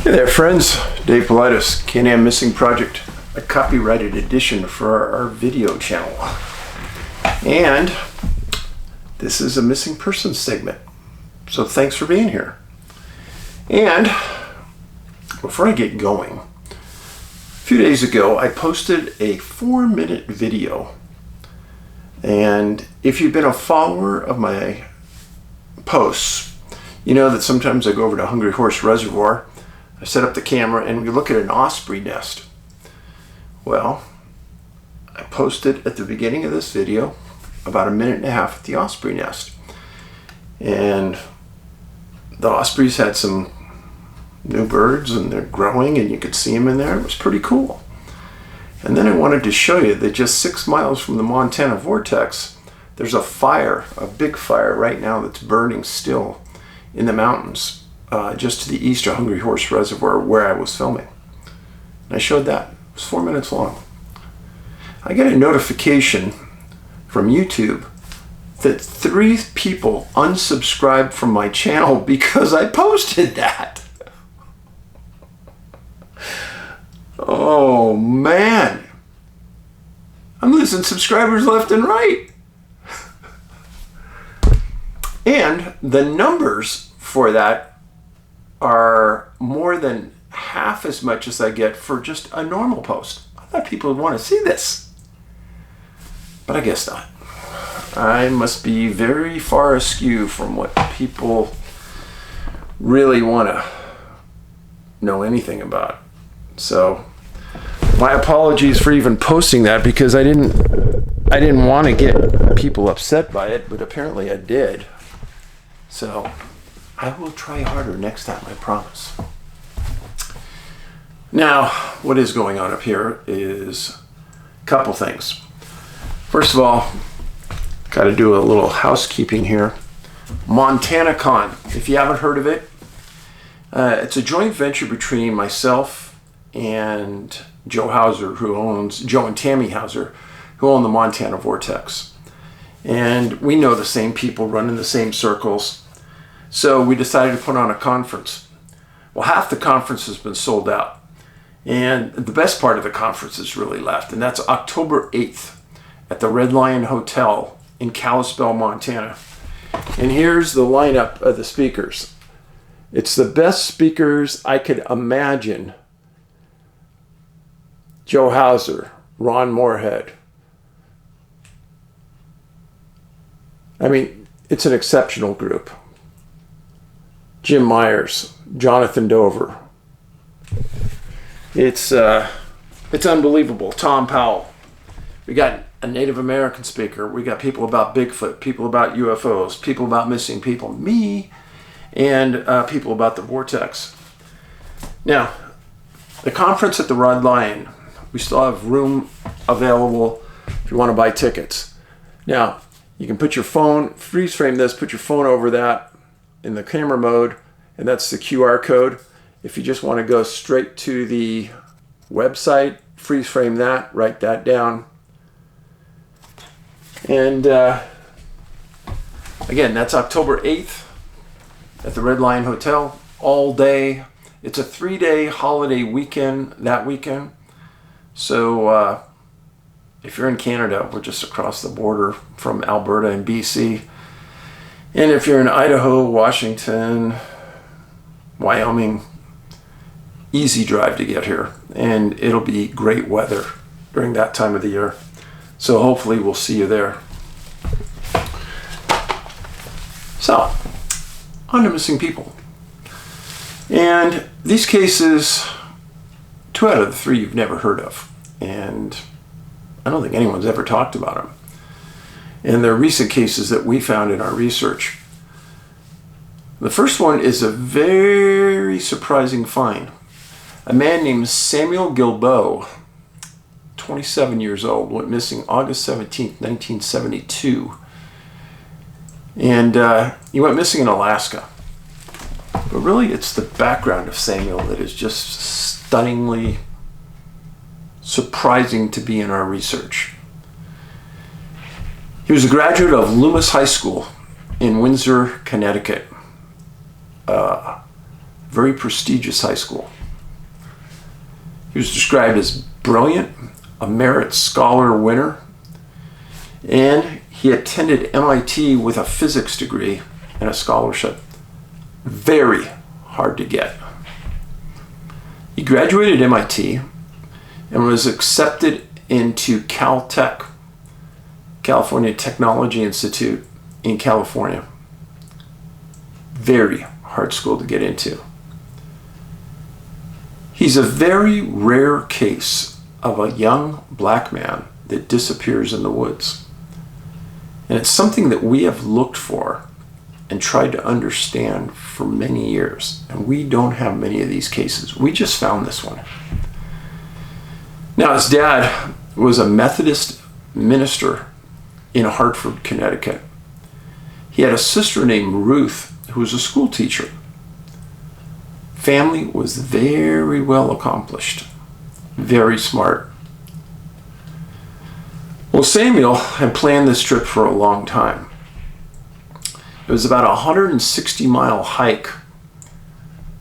Hey there friends, Dave Paulides, CanAm Missing Project, a copyrighted edition for our video channel. And this is a missing persons segment, so thanks for being here. And before I get going, a few days ago I posted a 4-minute video, and if you've been a follower of my posts, you know that sometimes I go over to Hungry Horse Reservoir, I set up the camera and we look at an osprey nest. Well, I posted at the beginning of this video about 1.5 minutes at the osprey nest. And the ospreys had some new birds and they're growing and you could see them in there. It was pretty cool. And then I wanted to show you that just 6 miles from the Montana vortex, there's a fire, a big fire right now that's burning still in the mountains. Just to the east of Hungry Horse Reservoir where I was filming. And I showed that. It was 4 minutes long. I get a notification from YouTube that 3 people unsubscribed from my channel because I posted that. Oh man. I'm losing subscribers left and right. And the numbers for that are more than half as much as I get for just a normal post. I thought people would want to see this, but I guess not. I must be very far askew from what people really want to know anything about. So my apologies for even posting that, because I didn't want to get people upset by it, but apparently I did. So I will try harder next time, I promise. Now, what is going on up here is a couple things. First of all, got to do a little housekeeping here. MontanaCon, if you haven't heard of it, it's a joint venture between myself and Joe and Tammy Hauser, who own the Montana Vortex. And we know the same people, running the same circles. So we decided to put on a conference. Well, half the conference has been sold out. And the best part of the conference is really left. And that's October 8th at the Red Lion Hotel in Kalispell, Montana. And here's the lineup of the speakers. It's the best speakers I could imagine. Joe Hauser, Ron Moorhead. I mean, it's an exceptional group. Jim Myers, Jonathan Dover. It's unbelievable. Tom Powell. We got a Native American speaker. We got people about Bigfoot, people about UFOs, people about missing people, me, and people about the vortex. Now, the conference at the Red Lion, we still have room available if you want to buy tickets. Now, you can put your phone, freeze frame this, put your phone over that in the camera mode, and that's the QR code. If you just want to go straight to the website, freeze frame that, write that down. And again, that's October 8th at the Red Lion Hotel, all day. It's a 3-day holiday weekend that weekend. So if you're in Canada, we're just across the border from Alberta and BC. And if you're in Idaho, Washington, Wyoming, easy drive to get here. And it'll be great weather during that time of the year. So hopefully we'll see you there. So, on to missing people. And these cases, 2 out of the 3 you've never heard of. And I don't think anyone's ever talked about them. And they're recent cases that we found in our research. The first one is a very surprising find. A man named Samuel Gilbeau, 27 years old, went missing August 17th, 1972. And he went missing in Alaska. But really, it's the background of Samuel that is just stunningly surprising to be in our research. He was a graduate of Loomis High School in Windsor, Connecticut. very prestigious high school. He was described as brilliant, a Merit Scholar winner, and he attended MIT with a physics degree and a scholarship. Very hard to get. He graduated MIT and was accepted into Caltech, California Technology Institute in California. Very hard school to get into. He's a very rare case of a young black man that disappears in the woods. And it's something that we have looked for and tried to understand for many years. And we don't have many of these cases. We just found this one. Now, his dad was a Methodist minister in Hartford, Connecticut. He had a sister named Ruth, who was a school teacher. Family was very well accomplished, very smart. Well, Samuel had planned this trip for a long time. It was about a 160-mile hike,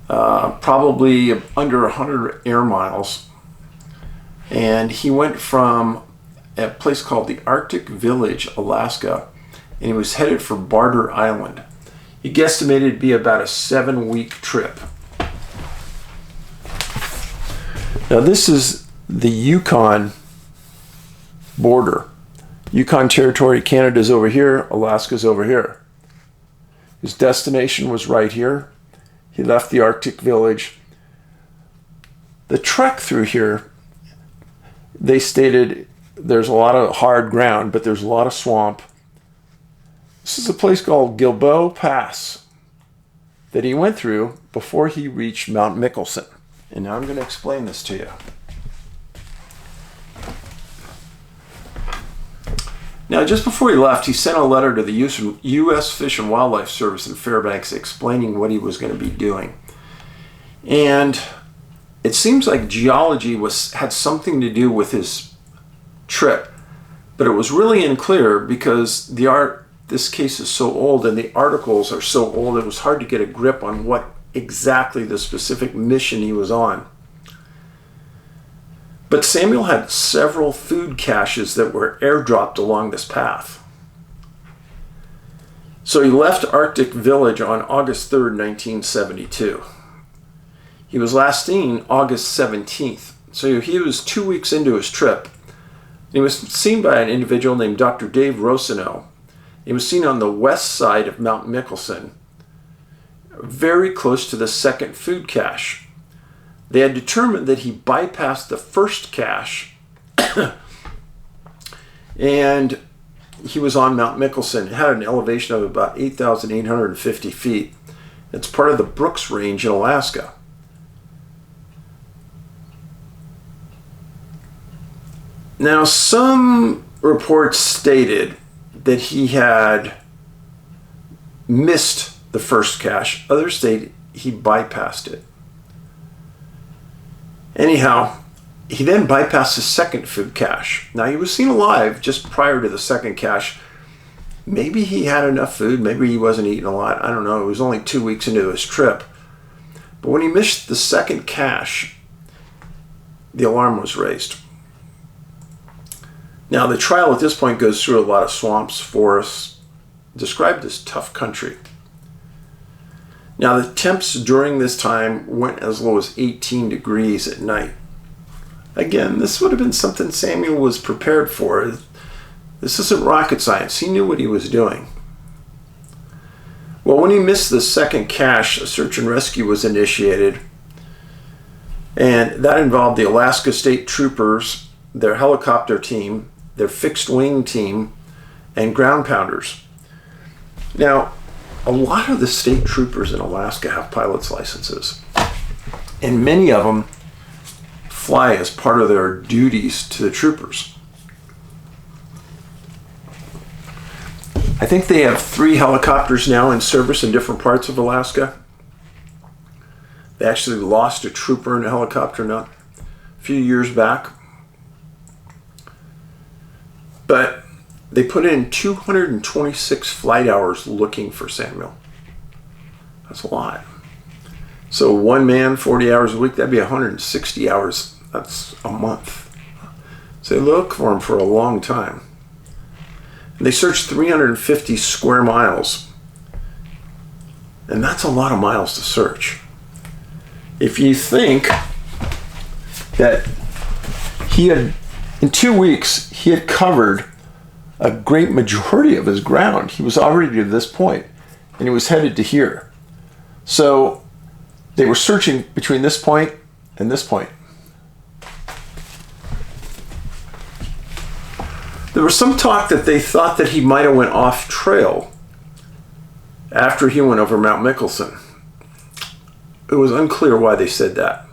probably under 100 air miles. And he went from a place called the Arctic Village, Alaska, and he was headed for Barter Island. He guesstimated it'd be about a 7-week trip. Now this is the Yukon border. Yukon Territory, Canada's over here, Alaska's over here. His destination was right here. He left the Arctic Village. The trek through here, they stated there's a lot of hard ground, but there's a lot of swamp. This is a place called Gilbeau Pass that he went through before he reached Mount Mickelson. And now I'm going to explain this to you. Now, just before he left, he sent a letter to the U.S. Fish and Wildlife Service in Fairbanks explaining what he was going to be doing. And it seems like geology had something to do with his trip, but it was really unclear because this case is so old and the articles are so old, it was hard to get a grip on what exactly the specific mission he was on. But Samuel had several food caches that were airdropped along this path. So he left Arctic Village on August 3rd, 1972. He was last seen August 17th. So he was 2 weeks into his trip. He was seen by an individual named Dr. Dave Rossino. He was seen on the west side of Mount Mickelson, very close to the second food cache. They had determined that he bypassed the first cache and he was on Mount Mickelson. It had an elevation of about 8,850 feet. It's part of the Brooks Range in Alaska. Now, some reports stated that he had missed the first cache. Others state he bypassed it. Anyhow, he then bypassed the second food cache. Now, he was seen alive just prior to the second cache. Maybe he had enough food. Maybe he wasn't eating a lot. I don't know. It was only 2 weeks into his trip. But when he missed the second cache, the alarm was raised. Now, the trail at this point goes through a lot of swamps, forests, described as tough country. Now, the temps during this time went as low as 18 degrees at night. Again, this would have been something Samuel was prepared for. This isn't rocket science. He knew what he was doing. Well, when he missed the second cache, a search and rescue was initiated. And that involved the Alaska State Troopers, their helicopter team, their fixed wing team, and ground pounders. Now, a lot of the state troopers in Alaska have pilot's licenses, and many of them fly as part of their duties to the troopers. I think they have 3 helicopters now in service in different parts of Alaska. They actually lost a trooper in a helicopter not a few years back. But they put in 226 flight hours looking for Samuel. That's a lot. So one man, 40 hours a week, that'd be 160 hours. That's a month. So they look for him for a long time. And they searched 350 square miles. And that's a lot of miles to search. If you think that in 2 weeks, he had covered a great majority of his ground. He was already to this point, and he was headed to here. So they were searching between this point and this point. There was some talk that they thought that he might have went off trail after he went over Mount Mickelson. It was unclear why they said that.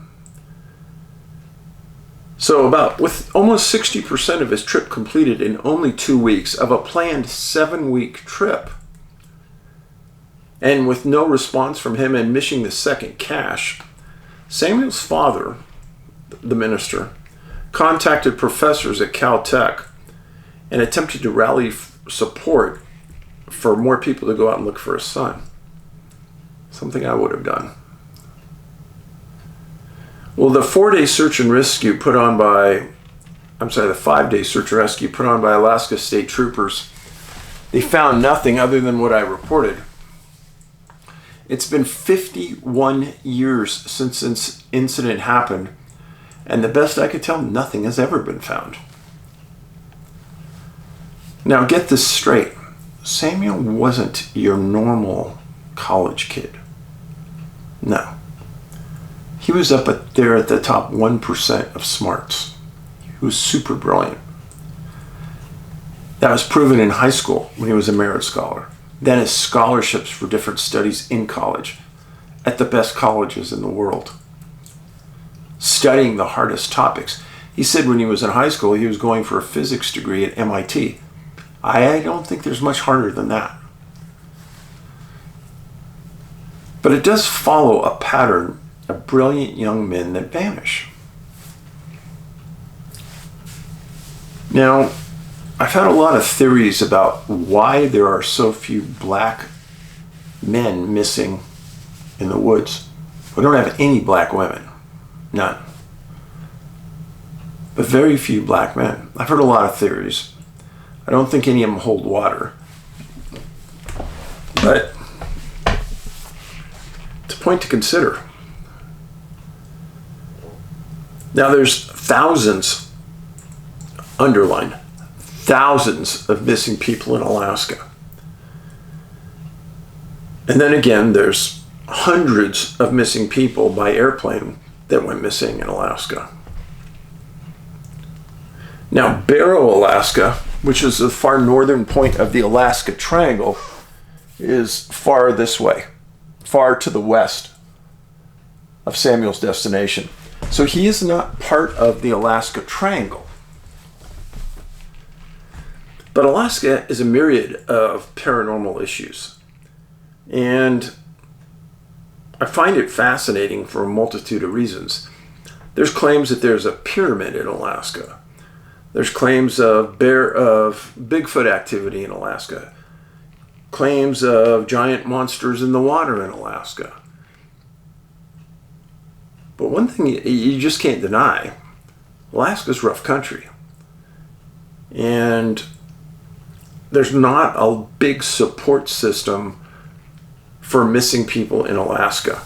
So with almost 60% of his trip completed in only 2 weeks of a planned 7-week trip, and with no response from him and missing the second cache, Samuel's father, the minister, contacted professors at Caltech and attempted to rally support for more people to go out and look for his son. Something I would have done. Well, the 4-day search and rescue the 5-day search and rescue put on by Alaska State Troopers, they found nothing other than what I reported. It's been 51 years since this incident happened, and the best I could tell, nothing has ever been found. Now get this straight. Samuel wasn't your normal college kid. No. He was up there at the top 1% of smarts. He was super brilliant. That was proven in high school when he was a merit scholar. Then his scholarships for different studies in college at the best colleges in the world. Studying the hardest topics. He said when he was in high school he was going for a physics degree at MIT. I don't think there's much harder than that. But it does follow a pattern of brilliant young men that vanish. Now, I've had a lot of theories about why there are so few black men missing in the woods. We don't have any black women. None. But very few black men. I've heard a lot of theories. I don't think any of them hold water. But it's a point to consider. Now there's thousands, underline, thousands of missing people in Alaska. And then again, there's hundreds of missing people by airplane that went missing in Alaska. Now, Barrow, Alaska, which is the far northern point of the Alaska Triangle, is far this way, far to the west of Samuel's destination. So he is not part of the Alaska Triangle. But Alaska is a myriad of paranormal issues. And I find it fascinating for a multitude of reasons. There's claims that there's a pyramid in Alaska. There's claims of Bigfoot activity in Alaska. Claims of giant monsters in the water in Alaska. But one thing you just can't deny, Alaska's rough country. And there's not a big support system for missing people in Alaska.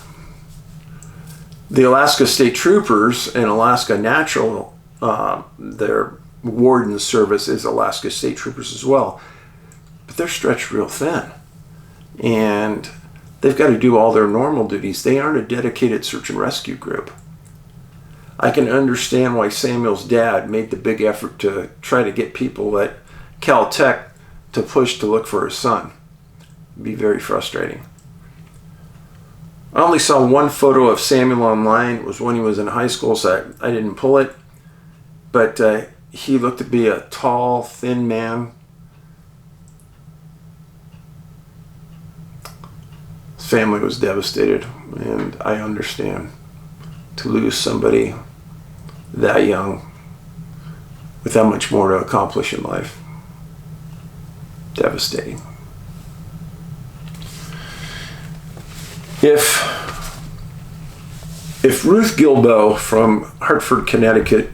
The Alaska State Troopers and Alaska Natural, their warden service is Alaska State Troopers as well. But they're stretched real thin. And they've got to do all their normal duties. They aren't a dedicated search and rescue group. I can understand why Samuel's dad made the big effort to try to get people at Caltech to push to look for his son. It'd be very frustrating. I only saw one photo of Samuel online. It was when he was in high school, so I didn't pull it. But he looked to be a tall, thin man. His family was devastated, and I understand. To lose somebody that young with that much more to accomplish in life. Devastating. If If Ruth Gilbeau from Hartford, Connecticut,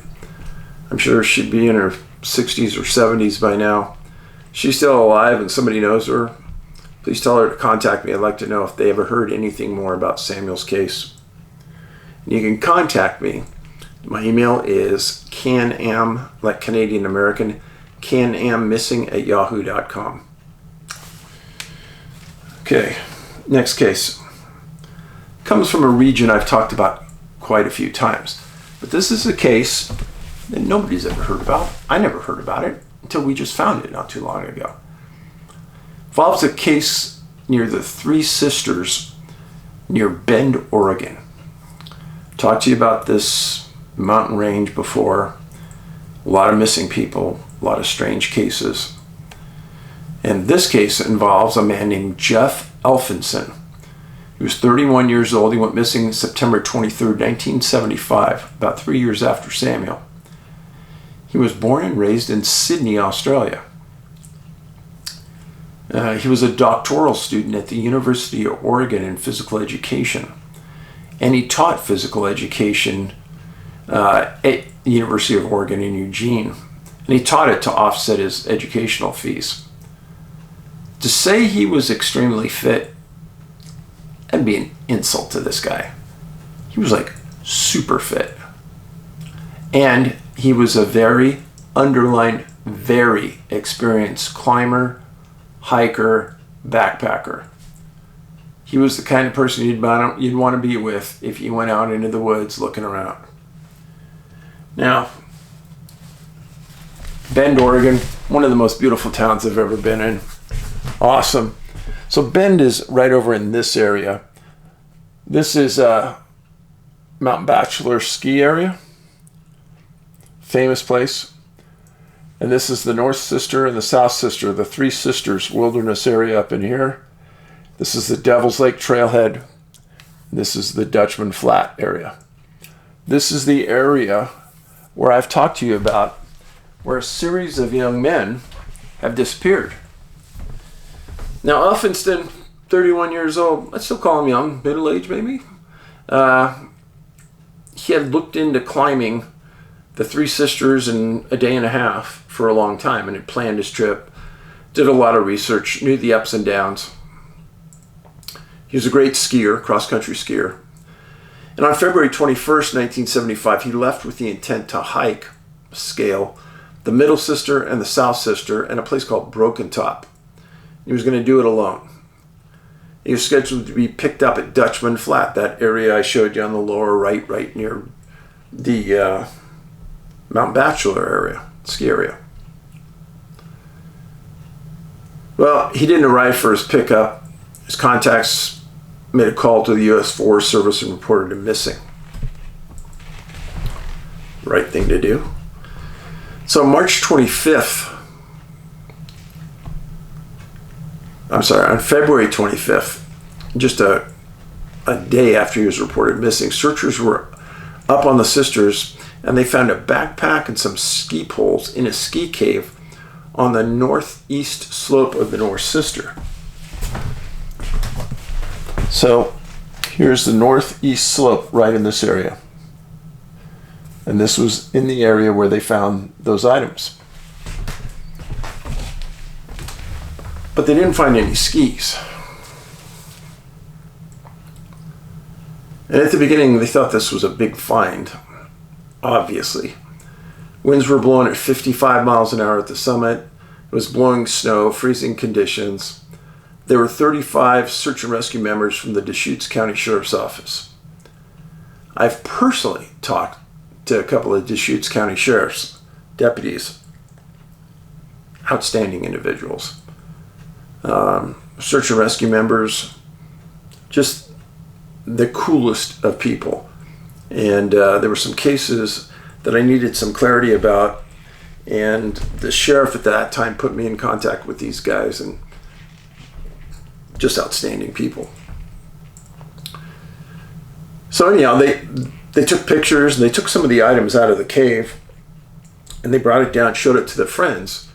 I'm sure she'd be in her 60s or 70s by now, she's still alive and somebody knows her, please tell her to contact me. I'd like to know if they ever heard anything more about Samuel's case. And you can contact me. My email is CanAm, like Canadian American, canammissing@yahoo.com. Okay, next case. Comes from a region I've talked about quite a few times. But this is a case that nobody's ever heard about. I never heard about it until we just found it not too long ago. Involves a case near the Three Sisters near Bend, Oregon. Talked to you about this mountain range before. A lot of missing people, a lot of strange cases. And this case involves a man named Jeff Elphinson. He was 31 years old. He went missing September 23rd, 1975, about 3 years after Samuel. He was born and raised in Sydney, Australia. He was a doctoral student at the University of Oregon in physical education. And he taught physical education at the University of Oregon in Eugene. And he taught it to offset his educational fees. To say he was extremely fit, that'd be an insult to this guy. He was like super fit. And he was a very, underlined, very experienced climber, hiker, backpacker. He was the kind of person you'd want to be with if you went out into the woods looking around. Now, Bend, Oregon, one of the most beautiful towns I've ever been in. Awesome. So Bend is right over in this area. This is Mount Bachelor ski area. Famous place. And this is the North Sister and the South Sister, the Three Sisters wilderness area up in here. This is the Devil's Lake Trailhead. This is the Dutchman Flat area. This is the area where I've talked to you about where a series of young men have disappeared. Now, Elphinson, 31 years old, I still call him young, middle-aged maybe. He had looked into climbing the Three Sisters in a day and a half for a long time and had planned his trip, did a lot of research, knew the ups and downs. He was a great skier, cross-country skier. And on February 21st, 1975, he left with the intent to hike, scale, the Middle Sister and the South Sister and a place called Broken Top. He was going to do it alone. He was scheduled to be picked up at Dutchman Flat, that area I showed you on the lower right near the Mount Bachelor area, ski area. Well, he didn't arrive for his pickup. His contacts made a call to the U.S. Forest Service and reported him missing. Right thing to do. So March 25th, on February 25th, just a day after he was reported missing, searchers were up on the Sisters and they found a backpack and some ski poles in a ski cave on the northeast slope of the North Sister. So here's the northeast slope right in this area. And this was in the area where they found those items. But they didn't find any skis. And at the beginning, they thought this was a big find, obviously. Winds were blowing at 55 miles an hour at the summit. It was blowing snow, freezing conditions. There were 35 search and rescue members from the Deschutes County Sheriff's Office. I've personally talked to a couple of Deschutes County Sheriff's deputies. Outstanding individuals. Search and rescue members, just the coolest of people. And there were some cases that I needed some clarity about, and the sheriff at that time put me in contact with these guys, and just outstanding people. So anyhow, they took pictures and they took some of the items out of the cave and they brought it down, showed it to their friends,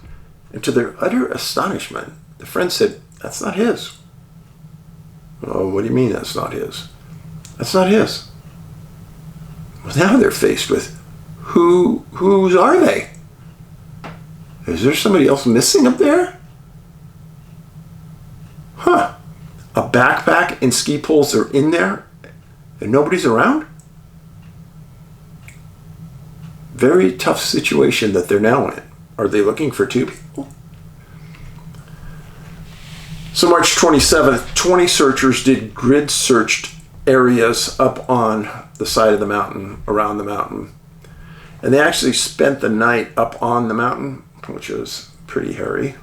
and to their utter astonishment, the friend said, "That's not his." "Oh, what do you mean that's not his?" "That's not his." Well, now they're faced with, whose are they? Is there somebody else missing up there? Huh. A backpack and ski poles are in there and nobody's around? Very tough situation that they're now in. Are they looking for two people? So March 27th, 20 searchers did grid searched areas up on the side of the mountain, around the mountain. And they actually spent the night up on the mountain, which was pretty hairy.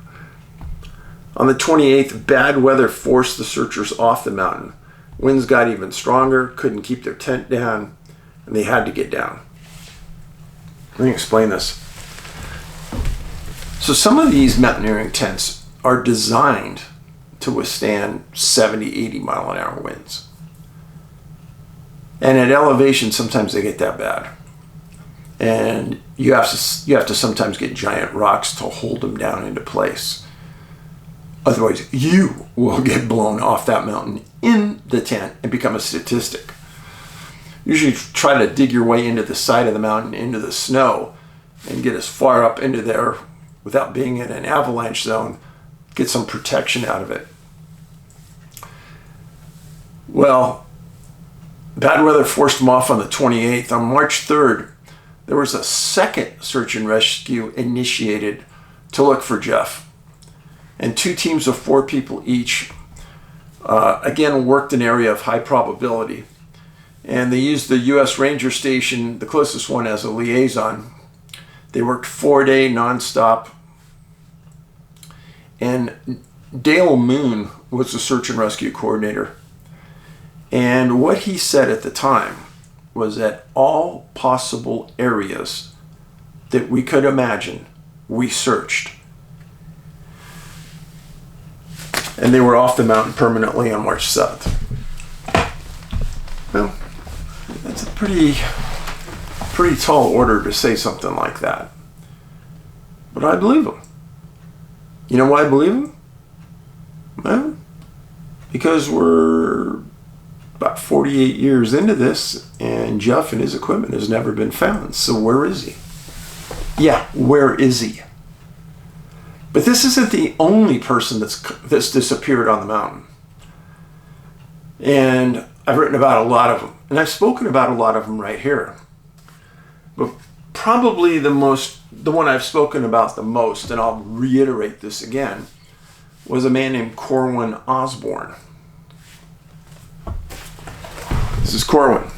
On the 28th, bad weather forced the searchers off the mountain. Winds got even stronger, couldn't keep their tent down, and they had to get down. Let me explain this. So some of these mountaineering tents are designed to withstand 70, 80 mile an hour winds. And at elevation, sometimes they get that bad. And you have to sometimes get giant rocks to hold them down into place. Otherwise, you will get blown off that mountain in the tent and become a statistic. Usually try to dig your way into the side of the mountain, into the snow, and get as far up into there without being in an avalanche zone, get some protection out of it. Well, bad weather forced them off on the 28th. On March 3rd, there was a second search and rescue initiated to look for Jeff. And 2 teams of 4 people each, again, worked an area of high probability. And they used the U.S. Ranger Station, the closest one, as a liaison. They worked 4-day nonstop. And Dale Moon was the search and rescue coordinator. And what he said at the time was that all possible areas that we could imagine, we searched. And they were off the mountain permanently on March 7th. Well, that's a pretty tall order to say something like that. But I believe him. You know why I believe him? Well, because we're about 48 years into this, and Jeff and his equipment has never been found. So where is he? Yeah, where is he? But this isn't the only person that's disappeared on the mountain. And I've written about a lot of them. And I've spoken about a lot of them right here. But probably the one I've spoken about the most, and I'll reiterate this again, was a man named Corwin Osborne. This is Corwin.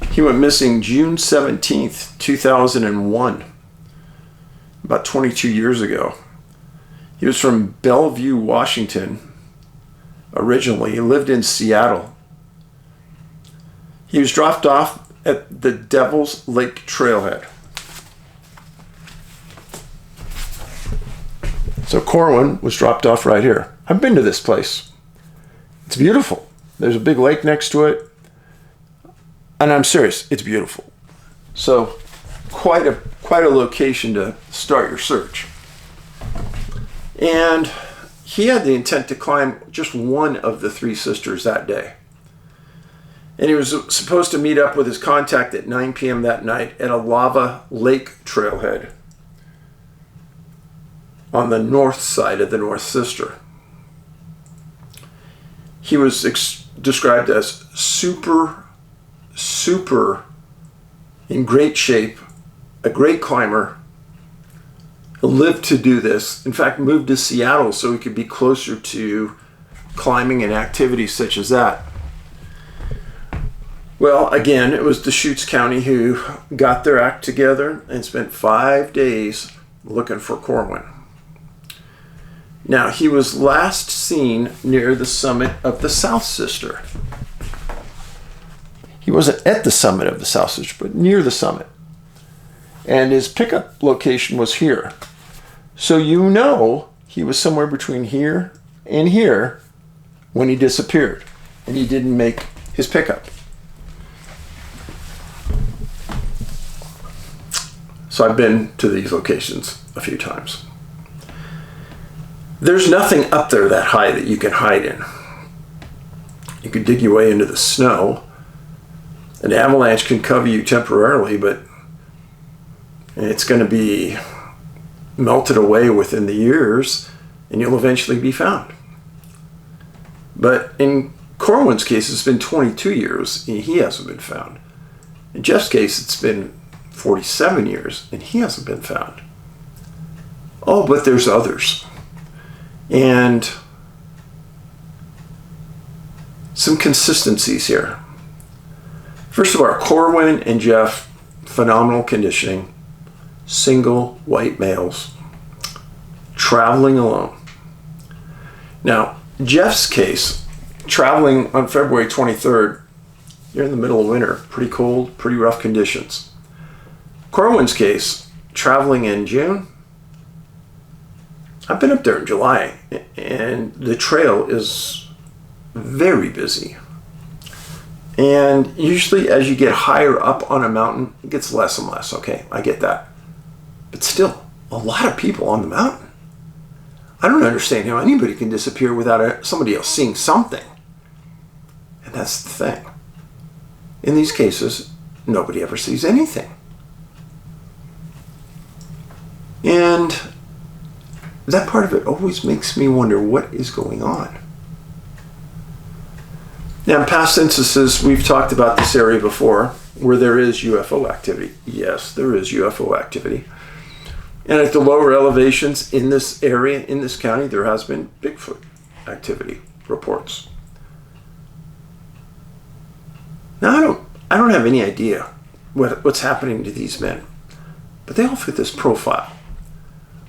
He went missing June 17th, 2001. About 22 years ago. He was from Bellevue, Washington, originally. He lived in Seattle. He was dropped off at the Devil's Lake Trailhead. So Corwin was dropped off right here. I've been to this place. It's beautiful. There's a big lake next to it. And I'm serious, it's beautiful. So quite a location to start your search. And he had the intent to climb just one of the 3 sisters that day. And he was supposed to meet up with his contact at 9 p.m. that night at a lava lake trailhead on the north side of the North Sister. He was described as super in great shape, a great climber, lived to do this. In fact, moved to Seattle so he could be closer to climbing and activities such as that. Well, again, it was Deschutes County who got their act together and spent 5 days looking for Corwin. Now, he was last seen near the summit of the South Sister. He wasn't at the summit of the South Sister, but near the summit. And his pickup location was here. So you know he was somewhere between here and here when he disappeared. And he didn't make his pickup. So I've been to these locations a few times. There's nothing up there that high that you can hide in. You can dig your way into the snow, An avalanche can cover you temporarily, but it's going to be melted away within the years, and you'll eventually be found. But in Corwin's case, it's been 22 years, and he hasn't been found. In Jeff's case, it's been 47 years, and he hasn't been found. Oh, but there's others. And some consistencies here. First of all, Corwin and Jeff, phenomenal conditioning, single white males, traveling alone. Now, Jeff's case, traveling on February 23rd, you're in the middle of winter, pretty cold, pretty rough conditions. Corwin's case, traveling in June, I've been up there in July, and the trail is very busy. And usually as you get higher up on a mountain, it gets less and less. Okay, I get that. But still, a lot of people on the mountain. I don't understand how anybody can disappear without somebody else seeing something. And that's the thing. In these cases, nobody ever sees anything. And that part of it always makes me wonder what is going on. Now, in past instances, we've talked about this area before where there is UFO activity. Yes, there is UFO activity. And at the lower elevations in this area, in this county, there has been Bigfoot activity reports. Now, I don't have any idea what's happening to these men, but they all fit this profile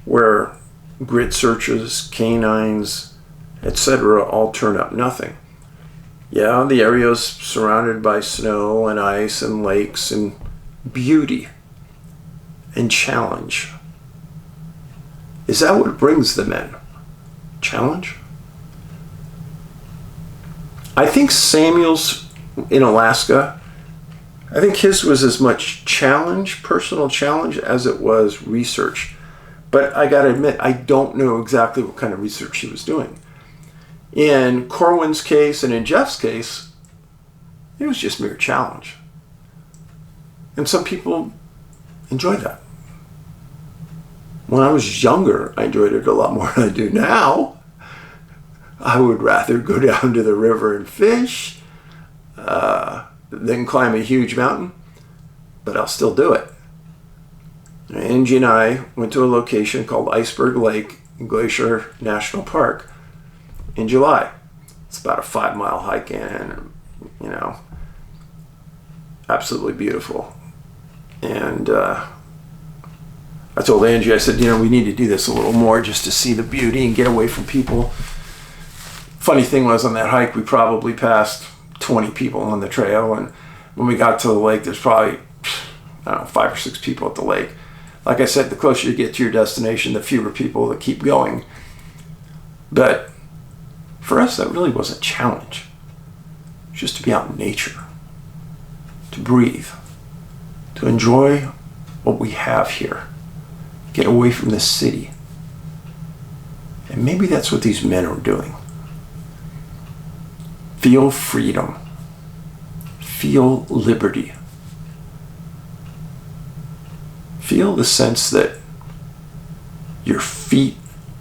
where grid searches, canines, etc. all turn up nothing. Yeah, the area is surrounded by snow and ice and lakes and beauty and challenge. Is that what brings them in? Challenge? I think Samuel's in Alaska, I think his was as much challenge, personal challenge, as it was research. But I gotta admit, I don't know exactly what kind of research he was doing. In Corwin's case and in Jeff's case, it was just mere challenge. And some people enjoy that. When I was younger, I enjoyed it a lot more than I do now. I would rather go down to the river and fish than climb a huge mountain, but I'll still do it. Angie and I went to a location called Iceberg Lake in Glacier National Park in July. It's about a 5-mile hike in, absolutely beautiful. And I told Angie, I said, we need to do this a little more just to see the beauty and get away from people. Funny thing was, on that hike, we probably passed 20 people on the trail. And when we got to the lake, there's probably, 5 or 6 people at the lake. Like I said, the closer you get to your destination, the fewer people that keep going. But for us, that really was a challenge. Just to be out in nature, to breathe, to enjoy what we have here, get away from the city. And maybe that's what these men are doing. Feel freedom. Feel liberty. Feel the sense that your feet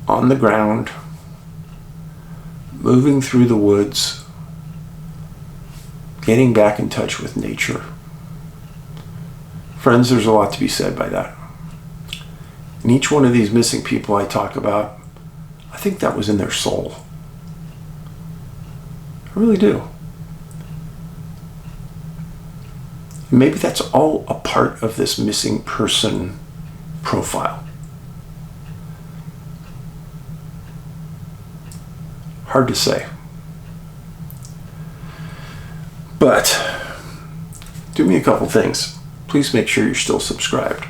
on the ground, moving through the woods, getting back in touch with nature. Friends, there's a lot to be said by that. And each one of these missing people I talk about, I think that was in their soul. I really do. Maybe that's all a part of this missing person profile. Hard to say. But do me a couple things. Please make sure you're still subscribed.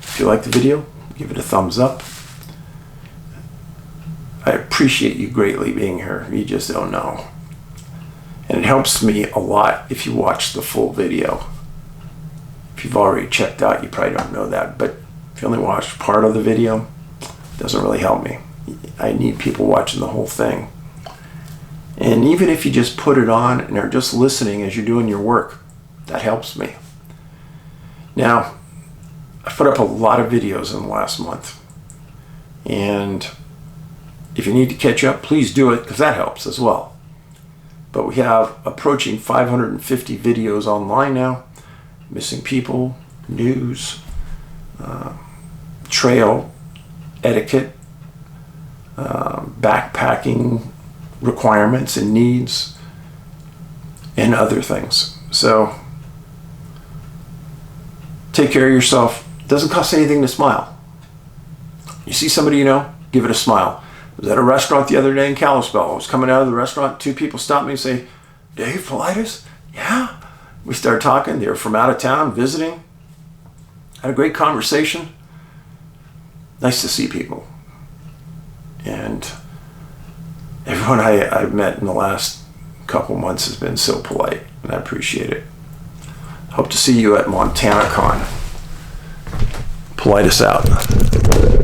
If you like the video, give it a thumbs up. I appreciate you greatly being here. You just don't know. And it helps me a lot if you watch the full video. If you've already checked out, you probably don't know that. But if you only watched part of the video, it doesn't really help me. I need people watching the whole thing. And even if you just put it on and are just listening as you're doing your work, That helps me. Now, I've put up a lot of videos in the last month. And if you need to catch up, please do it, because that helps as well. But we have approaching 550 videos online now. Missing people, news, trail etiquette, backpacking requirements and needs, and other things. So take care of yourself. It doesn't cost anything to smile. You see somebody you know, give it a smile. I was at a restaurant the other day in Kalispell. I was coming out of the restaurant, two people stopped me and say, "Dave, Paulides?" "Yeah." We started talking. They were from out of town, visiting. Had a great conversation. Nice to see people. And everyone I've met in the last couple months has been so polite, and I appreciate it. Hope to see you at Montana Con. Paulides out.